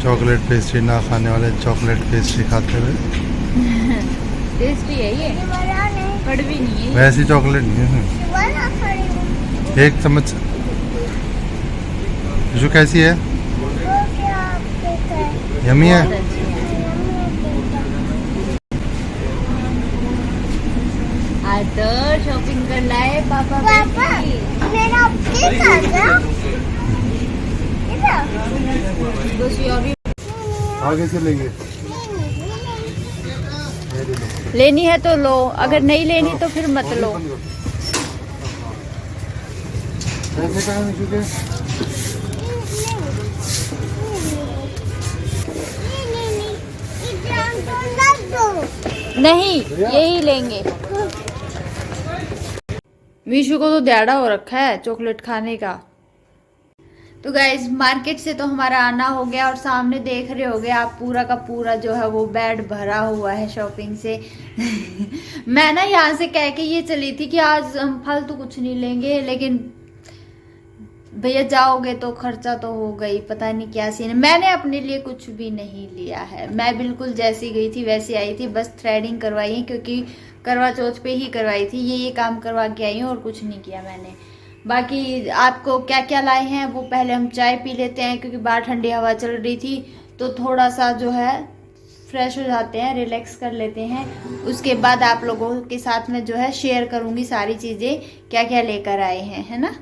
Chocolate pastry ना खाने वाले चॉकलेट पेस्ट्री खाते हुए। टेस्टी है ये, कड़वी नहीं है। वैसी चॉकलेट नहीं है। एक चम्मच। जो कैसी है? यमी है। आज तो शॉपिंग कर लाए पापा। मेरा आगे चलेंगे। लेनी है तो लो, अगर नहीं लेनी तो फिर मत लो। पैसे कहाँ हैं चुके? नहीं, यही लेंगे। मीशू को तो ध्याड़ा हो रखा है चॉकलेट खाने का। तो गाइज मार्केट से तो हमारा आना हो गया और सामने देख रहे होगे आप पूरा का पूरा जो है वो बेड भरा हुआ है शॉपिंग से। मैं ना यहाँ से कह के ये चली थी कि आज हम फालतू कुछ नहीं लेंगे, लेकिन भैया जाओगे तो खर्चा तो हो गई, पता नहीं क्या सीन है। मैंने अपने लिए कुछ भी नहीं लिया है, मैं बिल्कुल जैसी गई थी वैसी आई थी। बस थ्रेडिंग करवाई है क्योंकि करवा चौथ पे ही करवाई थी। ये काम करवा के आई हूँ और कुछ नहीं किया मैंने। बाकी आपको क्या क्या लाए हैं वो पहले हम चाय पी लेते हैं, क्योंकि बाहर ठंडी हवा चल रही थी तो थोड़ा सा जो है फ्रेश हो जाते हैं, रिलैक्स कर लेते हैं। उसके बाद आप लोगों के साथ में जो है शेयर करूँगी सारी चीज़ें क्या क्या लेकर आए हैं, है ना।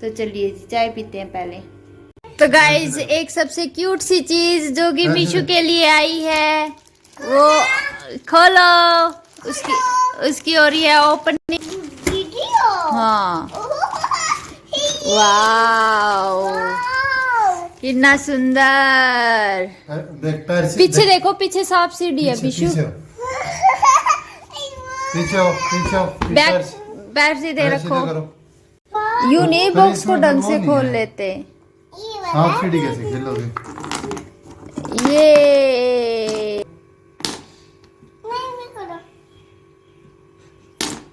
तो चलिए चाय पीते हैं पहले। तो गाइज एक सबसे क्यूट सी चीज जो कि मीशू के लिए आई है वो खोलो। उसकी हो रही है ओपनिंग। हाँ, वाओ कितना सुंदर। पीछे देखो, पीछे सांप सीढ़ी है मीशू। बैग सीधे रखो। यूं नहीं, बॉक्स को ढंग से खोल लेते। सांप सीढ़ी कैसे खेलोगे? ये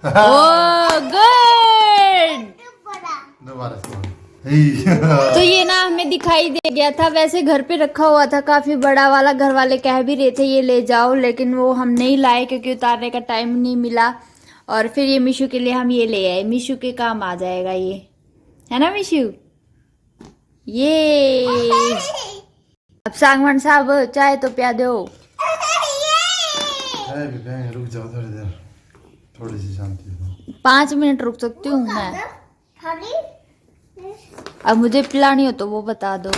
ओ गुड। दोबारा तो ये ना हमें दिखाई दे गया था, वैसे घर पे रखा हुआ था काफी बड़ा वाला। घर वाले कह भी रहे थे ये ले जाओ, लेकिन वो हम नहीं लाए क्योंकि उतारने का टाइम नहीं मिला। और फिर ये मीशू के लिए हम ये ले आए। मीशू के काम आ जाएगा ये, है ना मीशू। ये अब सांगवान साहब चाय तो पिया दो। रुक जाओ थोड़ी देर, थोड़ी सी शांति। 5 मिनट रुक सकती हूँ मैं। अब मुझे पिलानी हो तो वो बता दो।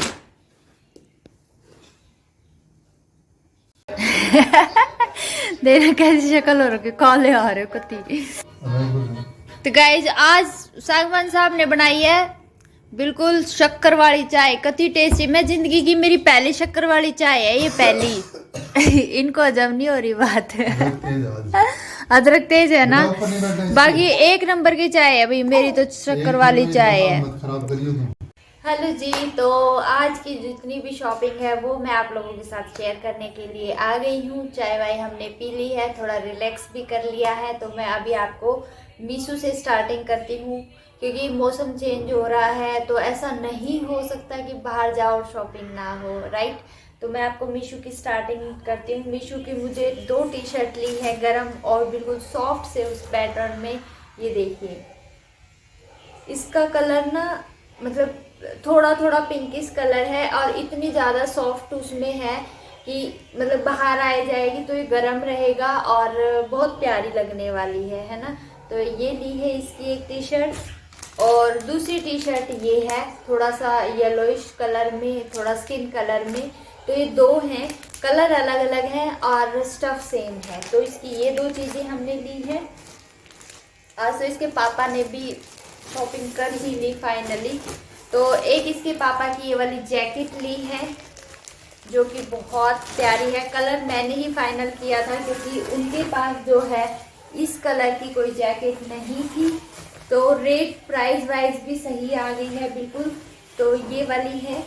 देखना कैसी शक्ल हो रखी, काले आ रहे कति। तो गाइज आज सागवान साहब ने बनाई है बिल्कुल शक्कर वाली चाय, कति टेस्टी। मैं जिंदगी की मेरी पहली शक्कर वाली चाय है ये, पहली। इनको हजम नहीं हो रही बात। अदरक तेज है ना। बाकी एक नंबर की चाय है भाई, मेरी तो शक्कर वाली चाय है। हेलो जी, तो आज की जितनी भी शॉपिंग है वो मैं आप लोगों के साथ शेयर करने के लिए आ गई हूँ। चाय वाय हमने पी ली है, थोड़ा रिलैक्स भी कर लिया है। तो मैं अभी आपको मीशू से स्टार्टिंग करती हूँ, क्योंकि मौसम चेंज हो रहा है तो ऐसा नहीं हो सकता कि बाहर जाओ और शॉपिंग ना हो, राइट। तो मैं आपको मीशू की स्टार्टिंग करती हूँ। मीशू की मुझे 2 टी शर्ट ली है गरम और बिल्कुल सॉफ्ट से उस पैटर्न में। ये देखिए, इसका कलर ना मतलब थोड़ा थोड़ा पिंकिश कलर है और इतनी ज़्यादा सॉफ्ट उसमें है कि मतलब बाहर आ जाएगी तो ये गर्म रहेगा और बहुत प्यारी लगने वाली है ना। तो ये ली है इसकी एक टी शर्ट, और दूसरी टी शर्ट ये है थोड़ा सा येलोइश कलर में, थोड़ा स्किन कलर में। तो ये 2 हैं, कलर अलग अलग हैं और स्टफ सेम है। तो इसकी ये 2 चीज़ें हमने ली है। आज तो इसके पापा ने भी शॉपिंग कर ही ली फाइनली। तो एक इसके पापा की ये वाली जैकेट ली है जो कि बहुत प्यारी है। कलर मैंने ही फाइनल किया था क्योंकि उनके पास जो है इस कलर की कोई जैकेट नहीं थी। तो रेट प्राइस वाइज भी सही आ गई है बिल्कुल। तो ये वाली है,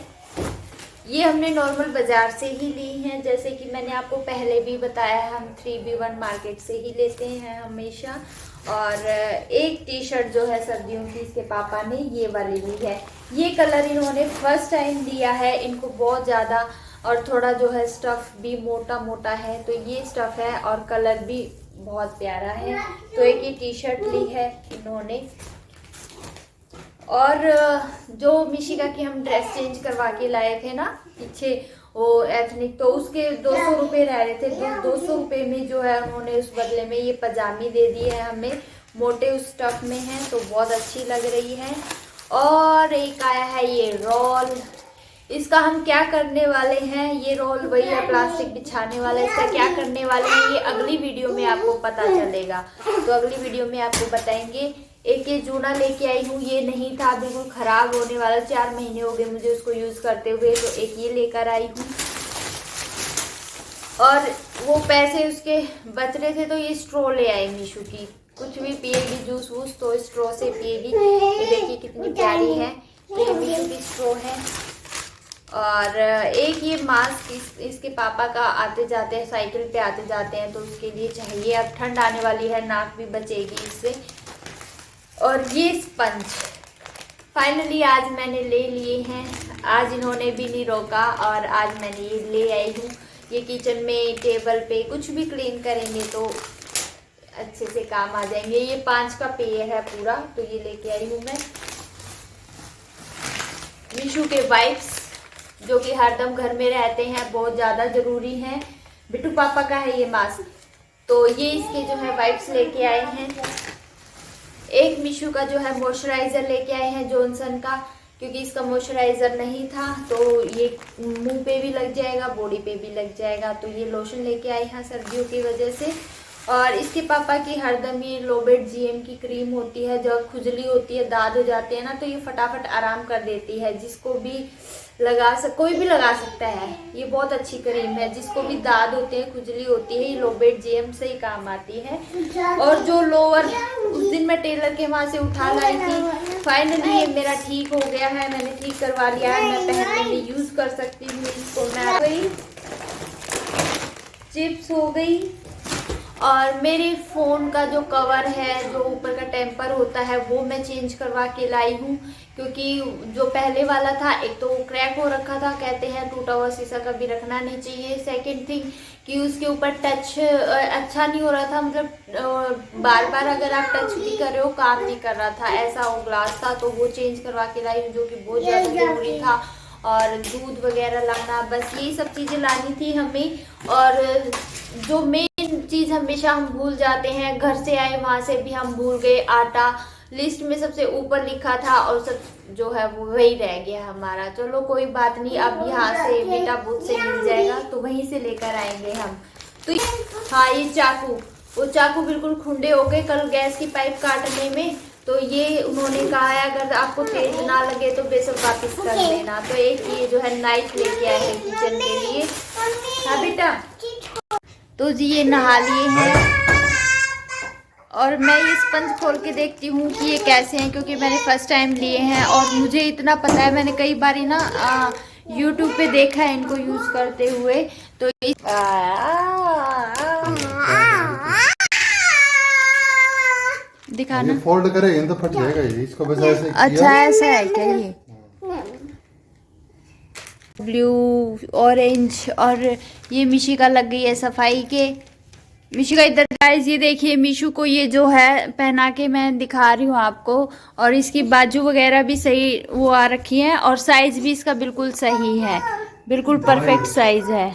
ये हमने नॉर्मल बाज़ार से ही ली हैं। जैसे कि मैंने आपको पहले भी बताया है, हम 3B1 मार्केट से ही लेते हैं हमेशा। और एक टी शर्ट जो है सर्दियों की इसके पापा ने ये वाली ली है। ये कलर इन्होंने फर्स्ट टाइम लिया है, इनको बहुत ज़्यादा और थोड़ा जो है स्टफ भी मोटा मोटा है, तो ये स्टफ है और कलर भी बहुत प्यारा है। तो एक ये टी शर्ट ली है इन्होंने। और जो मिशिका की हम ड्रेस चेंज करवा के लाए थे ना पीछे, वो एथनिक, तो उसके 200 रुपये रह रहे थे। 200 रुपये में जो है उन्होंने उस बदले में ये पजामी दे दी है हमें, मोटे उस स्टफ में है, तो बहुत अच्छी लग रही है। और एक आया है ये रोल, इसका हम क्या करने वाले हैं, ये रोल वही है प्लास्टिक बिछाने वाला, इसका क्या करने वाले हैं ये अगली वीडियो में आपको पता चलेगा। तो अगली वीडियो में आपको बताएंगे। एक ये जूना लेके आई हूँ, ये नहीं था, बिल्कुल ख़राब होने वाला, 4 महीने हो गए मुझे उसको यूज़ करते हुए, तो एक ये लेकर आई हूँ। और वो पैसे उसके बच रहे थे तो ये स्ट्रॉ ले आई मीशू की, कुछ भी पिएगी जूस वूस तो स्ट्रॉ से पिएगी। ये देखिए कितनी प्यारी है, ये मीशू की स्ट्रॉ है। और एक ये मास्क इसके पापा का आते जाते हैं, साइकिल पे आते जाते हैं, तो उसके लिए चाहिए। अब ठंड आने वाली है, नाक भी बचेगी इससे। और ये स्पंज फाइनली आज मैंने ले लिए हैं, आज इन्होंने भी नहीं रोका और आज मैंने ये ले आई हूँ। ये किचन में टेबल पे कुछ भी क्लीन करेंगे तो अच्छे से काम आ जाएंगे। ये 5 का पेय है पूरा, तो ये लेके आई हूँ मैं। मीशू के वाइप्स जो कि हरदम घर में रहते हैं, बहुत ज़्यादा ज़रूरी हैं। बिट्टू पापा का है ये मास्क, तो ये इसके जो है वाइप्स लेके आए हैं। एक मीशू का जो है मॉइस्चराइज़र लेके आए हैं जॉनसन का, क्योंकि इसका मॉइस्चराइज़र नहीं था, तो ये मुंह पे भी लग जाएगा, बॉडी पे भी लग जाएगा। तो ये लोशन लेके आए हैं सर्दियों की वजह से। और इसके पापा की हरदम ये लोबेट जीएम की क्रीम होती है, जब खुजली होती है, दाद हो जाते हैं ना, तो ये फटाफट आराम कर देती है। जिसको भी कोई भी लगा सकता है, ये बहुत अच्छी क्रीम है। जिसको भी दाद होते हैं, खुजली होती है, ये लोबेट जीएम से ही काम आती है। और जो लोअर उस दिन मैं टेलर के वहाँ से उठा लाई थी, फाइनली ये मेरा ठीक हो गया है, मैंने ठीक करवा लिया है, मैं पहनने में यूज कर सकती हूँ इसको। मैं गई चिप्स हो गई। और मेरे फ़ोन का जो कवर है, जो ऊपर का टेम्पर होता है, वो मैं चेंज करवा के लाई हूँ, क्योंकि जो पहले वाला था एक तो क्रैक हो रखा था, कहते हैं टूटा हुआ शीशा कभी रखना नहीं चाहिए। सेकंड थिंग कि उसके ऊपर टच अच्छा नहीं हो रहा था, मतलब बार बार अगर आप टच भी कर रहे हो काम नहीं कर रहा था, ऐसा वो ग्लास था, तो वो चेंज करवा के लाई हूँ, जो कि बहुत ज़्यादा ज़रूरी था। और दूध वगैरह लाना, बस यही सब चीज़ें लानी थी हमें। और जो मेन चीज़ हमेशा हम भूल जाते हैं, घर से आए वहाँ से भी हम भूल गए, आटा लिस्ट में सबसे ऊपर लिखा था और सब जो है वो वही रह गया हमारा। चलो कोई बात नहीं, अब यहाँ से बेटा बूथ से मिल जाएगा तो वहीं से लेकर आएंगे हम। तो हाँ, ये चाकू, वो चाकू बिल्कुल खुंडे हो गए कल गैस की पाइप काटने में, तो ये उन्होंने कहा है अगर आपको तेज ना लगे तो बेशक वापस कर देना। तो एक ये जो है नाइफ लेके आए हैं किचन के लिए। हाँ बेटा, तो जी ये नहा लिए हैं। और मैं ये स्पंज खोल के देखती हूँ कि ये कैसे हैं, क्योंकि मैंने फर्स्ट टाइम लिए हैं और मुझे इतना पता है, मैंने कई बार ना यूट्यूब पे देखा है इनको यूज़ करते हुए। तो दिखाना, फोल्ड करेंगे तो फट जाएगा ये, इसको बस ऐसे अच्छा ऐसा है क्या? ये ब्लू ऑरेंज, और ये मिशी का लग गई है सफाई के। मिशू का इधर गाइस, ये देखिए मिशू को ये जो है पहना के मैं दिखा रही हूँ आपको, और इसकी बाजू वगैरह भी सही वो आ रखी है, और साइज भी इसका बिल्कुल सही है, बिल्कुल परफेक्ट साइज है।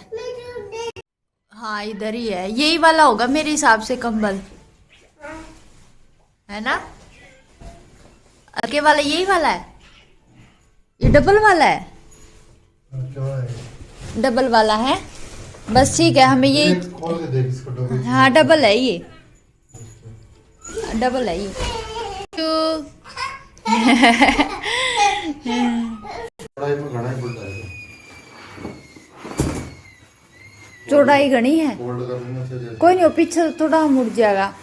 हाँ इधर ही है, यही वाला होगा मेरे हिसाब से कंबल, है ना? आगे वाला यही वाला है, ये डबल वाला है, डबल वाला है, बस ठीक है। हमें ये खोल के देख इसको, डबल, हाँ डबल है, ये डबल है ये। चौड़ाई घनी है, कोई नहीं, पीछे थोड़ा मुड़ जाएगा।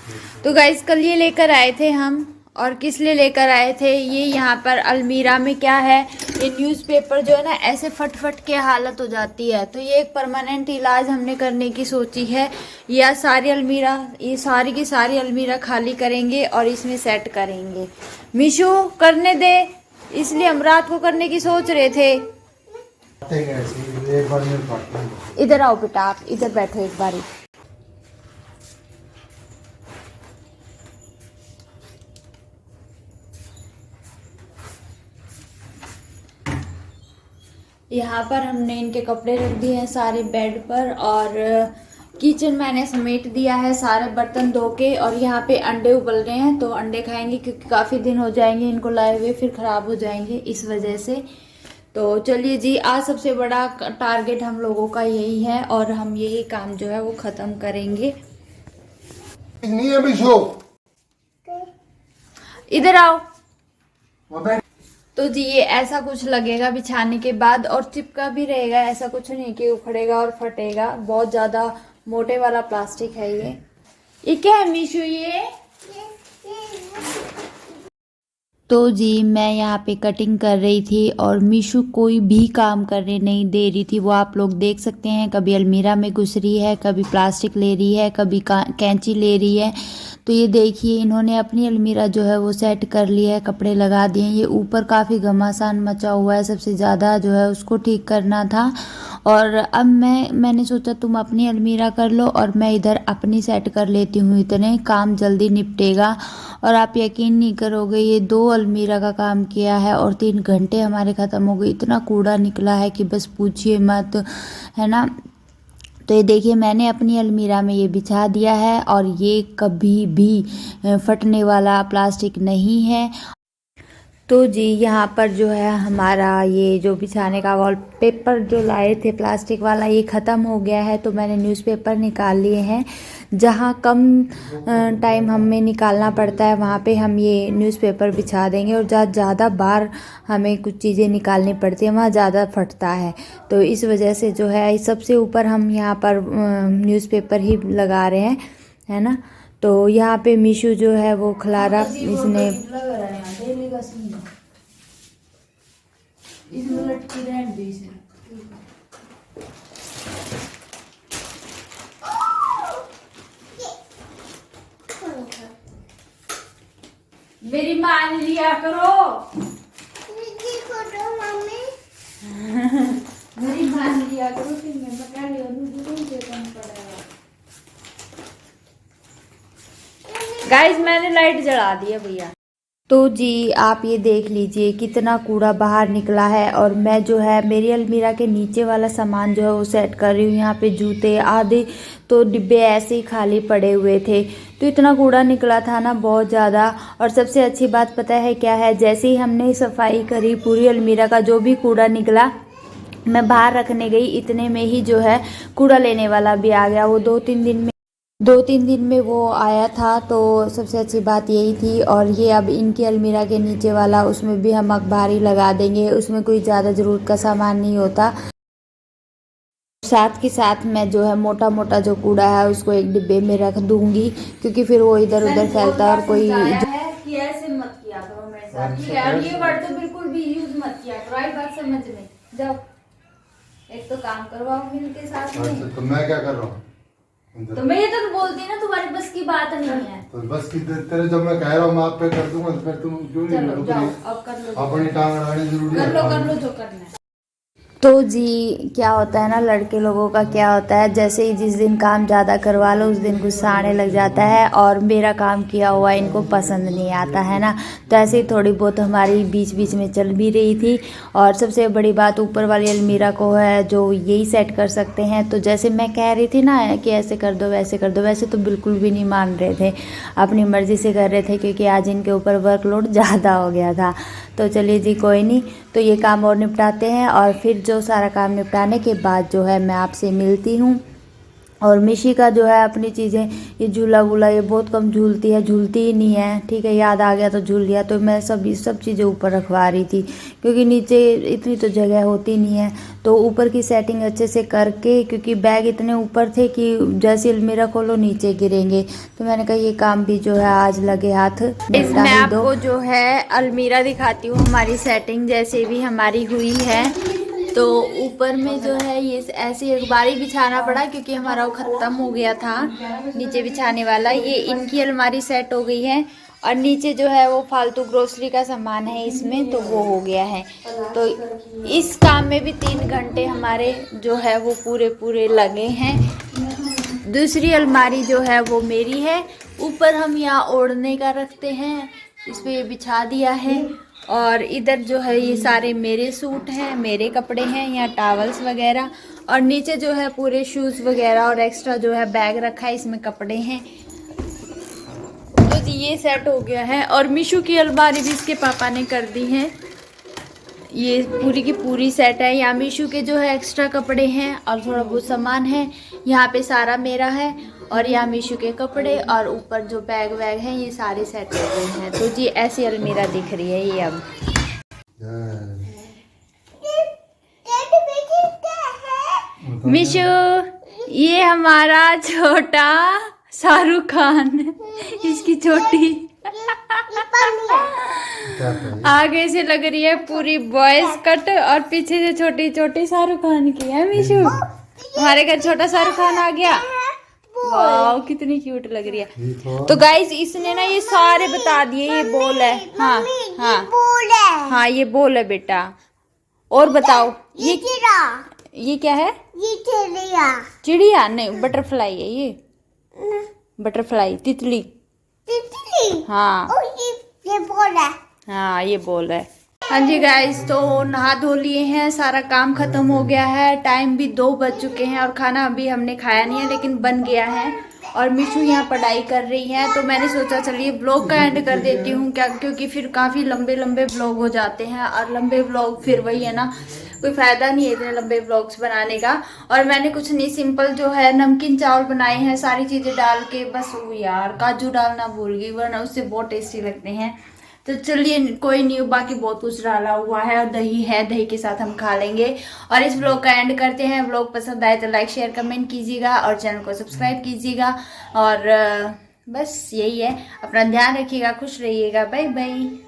तो गाइस कल ये लेकर आए थे हम, और किस लिए लेकर आए थे, ये यहाँ पर अलमीरा में क्या है, ये न्यूज़पेपर जो है ना ऐसे फट फट के हालत हो जाती है, तो ये एक परमानेंट इलाज हमने करने की सोची है। या सारी अलमीरा, ये सारी की सारी अलमीरा खाली करेंगे और इसमें सेट करेंगे। मिशू करने दे, इसलिए हम रात को करने की सोच रहे थे। एक बार मेरे पास इधर आओ बेटा, आप इधर बैठो एक बारी। यहाँ पर हमने इनके कपड़े रख दिए हैं सारे बेड पर, और किचन मैंने समेट दिया है सारे बर्तन धो के। और यहाँ पे अंडे उबल रहे हैं, तो अंडे खाएंगे क्योंकि काफ़ी दिन हो जाएंगे इनको लाए हुए, फिर ख़राब हो जाएंगे इस वजह से। तो चलिए जी, आज सबसे बड़ा टारगेट हम लोगों का यही है और हम यही काम जो है वो ख़त्म करेंगे। नहीं है बिशो, इधर आओ। तो जी ये ऐसा कुछ लगेगा बिछाने के बाद, और चिपका भी रहेगा, ऐसा कुछ नहीं कि उखड़ेगा और फटेगा। बहुत ज़्यादा मोटे वाला प्लास्टिक है ये क्या है मीशू ये? तो जी मैं यहाँ पे कटिंग कर रही थी और मीशू कोई भी काम करने नहीं दे रही थी। वो आप लोग देख सकते हैं, कभी अलमीरा में घुस रही है, कभी प्लास्टिक ले रही है, कभी कैंची ले रही है। तो ये देखिए इन्होंने अपनी अलमीरा जो है वो सेट कर लिया है, कपड़े लगा दिए। ये ऊपर काफ़ी घमासान मचा हुआ है, सबसे ज़्यादा जो है उसको ठीक करना था। और अब मैंने सोचा तुम अपनी अलमीरा कर लो और मैं इधर अपनी सेट कर लेती हूँ, इतने काम जल्दी निपटेगा। और आप यकीन नहीं करोगे, ये 2 अलमीरा का काम किया है और 3 घंटे हमारे ख़त्म हो गए। इतना कूड़ा निकला है कि बस पूछिए मत, है ना। तो ये देखिए मैंने अपनी अलमीरा में ये बिछा दिया है, और ये कभी भी फटने वाला प्लास्टिक नहीं है। तो जी यहाँ पर जो है हमारा ये जो बिछाने का वॉलपेपर जो लाए थे प्लास्टिक वाला, ये ख़त्म हो गया है। तो मैंने न्यूज़पेपर निकाल लिए हैं। जहाँ कम टाइम हमें निकालना पड़ता है वहाँ पे हम ये न्यूज़पेपर बिछा देंगे, और जहाँ ज़्यादा बार हमें कुछ चीज़ें निकालनी पड़ती हैं वहाँ ज़्यादा फटता है। तो इस वजह से जो है सबसे ऊपर हम यहाँ पर न्यूज़पेपर ही लगा रहे हैं, है ना। तो यहाँ पे मीशू जो है वो खलारा इसने मेरी मान लिया करो। मेरी मान लिया करो, फिर मैं क्या लिया पड़ेगा। गाइस मैंने लाइट जला दी है भैया। तो जी आप ये देख लीजिए कितना कूड़ा बाहर निकला है। और मैं जो है मेरी अलमीरा के नीचे वाला सामान जो है वो सेट कर रही हूँ। यहाँ पे जूते आधे तो डिब्बे ऐसे ही खाली पड़े हुए थे, तो इतना कूड़ा निकला था ना बहुत ज़्यादा। और सबसे अच्छी बात पता है क्या है, जैसे ही हमने सफाई करी पूरी अलमीरा का जो भी कूड़ा निकला, मैं बाहर रखने गई, इतने में ही जो है कूड़ा लेने वाला भी आ गया। वो 2-3 दिन में वो आया था। तो सबसे अच्छी बात यही थी। और ये अब इनकी अलमीरा के नीचे वाला, उसमें भी हम अखबारी लगा देंगे, उसमें कोई ज़्यादा ज़रूरत का सामान नहीं होता। साथ के साथ मैं जो है मोटा मोटा जो कूड़ा है उसको एक डिब्बे में रख दूंगी, क्योंकि फिर वो इधर उधर फैलता है। और कोई ऐसे मत किया करो मेरे साथ, और ये वर्ड तो बिल्कुल भी यूज मत किया करो, आई बात समझ में। जाओ एक तो काम करवाओ मिलके साथ में। तो मैं क्या कर रहा हूँ? तो मैं ये तो बोलती ना तुम्हारी बस की बात नहीं है। तो बस की तेरे जब मैं कह रहा हूँ मैं आप पे कर दूंगा, तो फिर तुम क्यों नहीं चलो जाओ अब कर लो, अपनी टांग अड़ानी जरूरी है। कर लो जो करना है। तो जी क्या होता है ना, लड़के लोगों का क्या होता है, जैसे ही जिस दिन काम ज़्यादा करवा लो उस दिन गुस्सा आने लग जाता है, और मेरा काम किया हुआ इनको पसंद नहीं आता है ना। तो ऐसे ही थोड़ी बहुत हमारी बीच बीच में चल भी रही थी। और सबसे बड़ी बात, ऊपर वाली अलमीरा को है जो यही सेट कर सकते हैं। तो जैसे मैं कह रही थी ना कि ऐसे कर दो वैसे कर दो, वैसे तो बिल्कुल भी नहीं मान रहे थे, अपनी मर्ज़ी से कर रहे थे, क्योंकि आज इनके ऊपर वर्कलोड ज़्यादा हो गया था। तो चलिए जी कोई नहीं, तो ये काम और निपटाते हैं, और फिर जो सारा काम निपटाने के बाद जो है मैं आपसे मिलती हूँ। और मिशी का जो है अपनी चीज़ें, ये झूला वूला ये बहुत कम झूलती है, झूलती ही नहीं है, ठीक है, याद आ गया तो झूल लिया। तो मैं सब चीज़ें ऊपर रखवा रही थी, क्योंकि नीचे इतनी तो जगह होती नहीं है। तो ऊपर की सेटिंग अच्छे से करके, क्योंकि बैग इतने ऊपर थे कि जैसे अलमीरा खोलो नीचे गिरेंगे, तो मैंने कहा ये काम भी जो है आज लगे हाथ निपटा ही दो। आपको जो है अलमीरा दिखाती हूँ, हमारी सेटिंग जैसे भी हमारी हुई है। तो ऊपर में जो है ये ऐसे अखबारी बिछाना पड़ा, क्योंकि हमारा वो ख़त्म हो गया था नीचे बिछाने वाला। ये इनकी अलमारी सेट हो गई है, और नीचे जो है वो फालतू ग्रोसरी का सामान है इसमें, तो वो हो गया है। तो इस काम में भी 3 घंटे हमारे जो है वो पूरे लगे हैं। दूसरी अलमारी जो है वो मेरी है, ऊपर हम यहाँ ओढ़ने का रखते हैं, इस पे ये बिछा दिया है। और इधर जो है ये सारे मेरे सूट हैं, मेरे कपड़े हैं, यहाँ टॉवल्स वगैरह। और नीचे जो है पूरे शूज़ वगैरह और एक्स्ट्रा जो है बैग रखा है, इसमें कपड़े हैं। तो ये सेट हो गया है। और मीशू की अलमारी भी इसके पापा ने कर दी है, ये पूरी की पूरी सेट है। यहाँ मीशू के जो है एक्स्ट्रा कपड़े हैं और थोड़ा बहुत सामान है। यहाँ पे सारा मेरा है और यहाँ मीशू के कपड़े और ऊपर जो बैग वैग हैं ये सारे सेट हो गए हैं। तो जी ऐसी अलमीरा दिख रही है ये अब। मीशू ये हमारा छोटा शाहरुख खान, इसकी छोटी आगे से लग रही है पूरी बॉयज कट और पीछे से छोटी छोटी शाहरुख खान की है। मीशू हमारे घर छोटा शाहरुख खान आ गया, वाह कितनी क्यूट लग रही है। तो गाइस इसने ना ये सारे बता दिए, ये बोल है, हाँ हाँ हाँ ये बोल है बेटा। और बताओ ये क्या है? ये चिड़िया नहीं, बटरफ्लाई है ये, बटरफ्लाई तितली। हाँ ये बोल है। हाँ ये बोल है। हाँ जी गाइस, तो नहा धो लिए हैं, सारा काम खत्म हो गया है। टाइम भी 2 बज चुके हैं और खाना अभी हमने खाया नहीं है लेकिन बन गया है। और मीशू यहाँ पढ़ाई कर रही है, तो मैंने सोचा चलिए ब्लॉग का एंड कर देती हूँ क्या, क्योंकि फिर काफ़ी लंबे ब्लॉग हो जाते हैं और लंबे ब्लॉग फिर वही है ना, कोई फ़ायदा नहीं है इतने लंबे ब्लॉग्स बनाने का। और मैंने कुछ नहीं, सिंपल जो है नमकीन चावल बनाए हैं सारी चीज़ें डाल के, बस वो यार काजू डालना भूल गई वरना उससे बहुत टेस्टी लगते हैं। तो चलिए कोई नहीं, बाकी बहुत कुछ डाला हुआ है और दही है, दही के साथ हम खा लेंगे। और इस ब्लॉग का एंड करते हैं। ब्लॉग पसंद आए तो लाइक शेयर कमेंट कीजिएगा और चैनल को सब्सक्राइब कीजिएगा। और बस यही है, अपना ध्यान रखिएगा, खुश रहिएगा, बाय बाय।